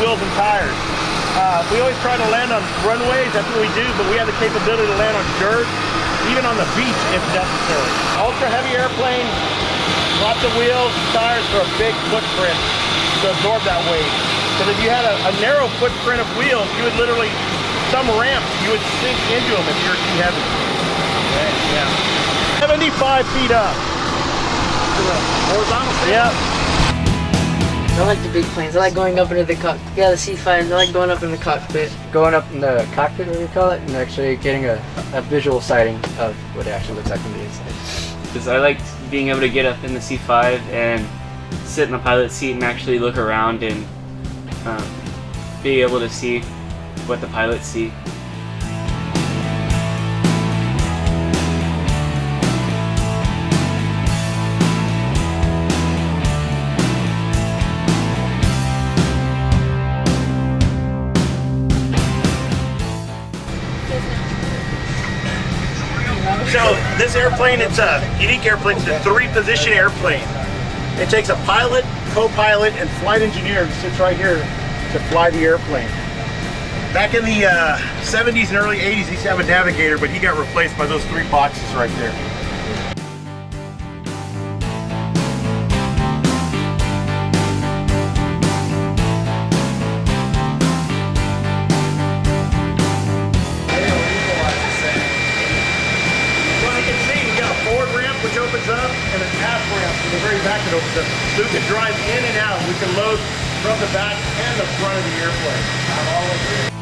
wheels and tires. We always try to land on runways, that's what we do, but we have the capability to land on dirt, even on the beach if necessary. Ultra heavy airplane, lots of wheels, tires for a big footprint to absorb that weight. Because if you had a narrow footprint of wheels, you would literally, some ramps, you would sink into them if you're too heavy. Okay, yeah. 75 feet up. Horizontal stand? Yep. I like the big planes. I like going up into the cockpit. Yeah, the C5s. I like going up in the cockpit. Going up in the cockpit, what do you call it, and actually getting a visual sighting of what it actually looks like from the inside. Because I liked being able to get up in the C5 and sit in the pilot seat and actually look around and be able to see what the pilots see. So this airplane, it's a unique airplane. It's a 3-position airplane. It takes a pilot, co-pilot, and flight engineer who sits right here to fly the airplane. Back in the 70s and early 80s, he used to have a navigator, but he got replaced by those 3 boxes right there. Which opens up, and a half ramp in the very back that opens up. So we can drive in and out. We can load from the back and the front of the airplane.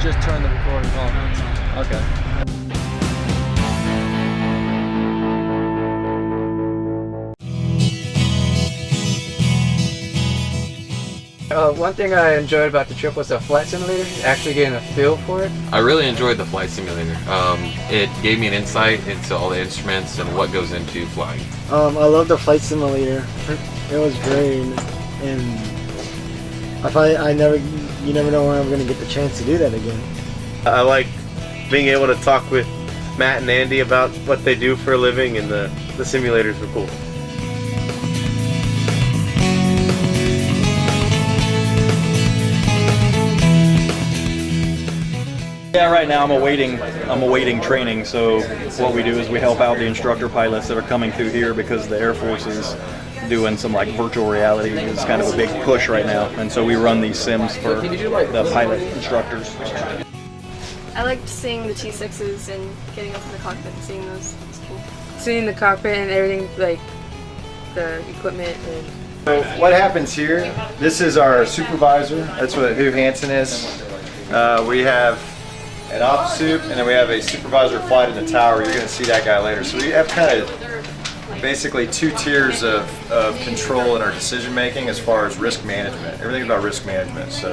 Just turn the recording on. Okay. One thing I enjoyed about the trip was the flight simulator, actually getting a feel for it. I really enjoyed the flight simulator. It gave me an insight into all the instruments and what goes into flying. I love the flight simulator. It was great, and you never know when I'm going to get the chance to do that again. I like being able to talk with Matt and Andy about what they do for a living, and the simulators were cool. Yeah, right now I'm awaiting training, so what we do is we help out the instructor pilots that are coming through here because the Air Force is doing some like virtual reality. It's kind of a big push right now, and so we run these sims for the pilot instructors. I liked seeing the T6s and getting up in the cockpit and seeing those. It was cool. Seeing the cockpit and everything, like the equipment and... So what happens here, this is our supervisor, that's who Hansen is. We have an ops soup, and then we have a supervisor of flight in the tower. You're going to see that guy later. So we have kind of basically 2 tiers of control in our decision making as far as risk management. Everything's about risk management. So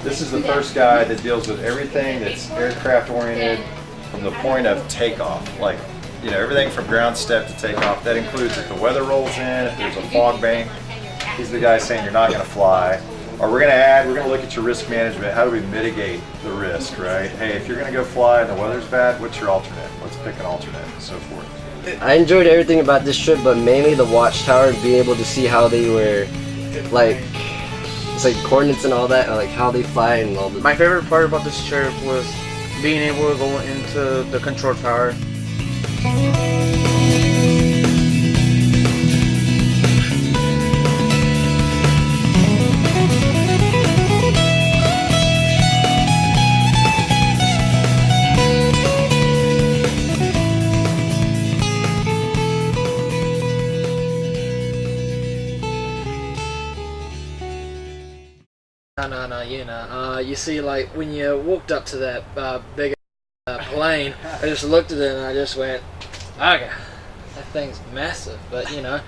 this is the first guy that deals with everything that's aircraft oriented from the point of takeoff. Like, you know, everything from ground step to takeoff. That includes if the weather rolls in, if there's a fog bank. He's the guy saying you're not going to fly. Or we're going to look at your risk management. How do we mitigate the risk, right? Hey, if you're going to go fly and the weather's bad, what's your alternate? Let's pick an alternate and so forth. I enjoyed everything about this trip, but mainly the watchtower and being able to see how they were, like, it's like coordinates and all that, like how they fly and all the... My favorite part about this trip was being able to go into the control tower. No, you know. You see, like, when you walked up to that big plane, I just looked at it and I just went, okay, that thing's massive. But, you know,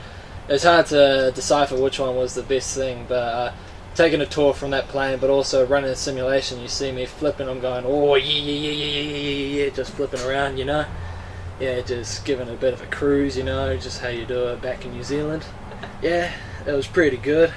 it's hard to decipher which one was the best thing. But taking a tour from that plane, but also running a simulation, you see me flipping, I'm going, oh, yeah, just flipping around, you know. Yeah, just giving it a bit of a cruise, you know, just how you do it back in New Zealand. Yeah, it was pretty good.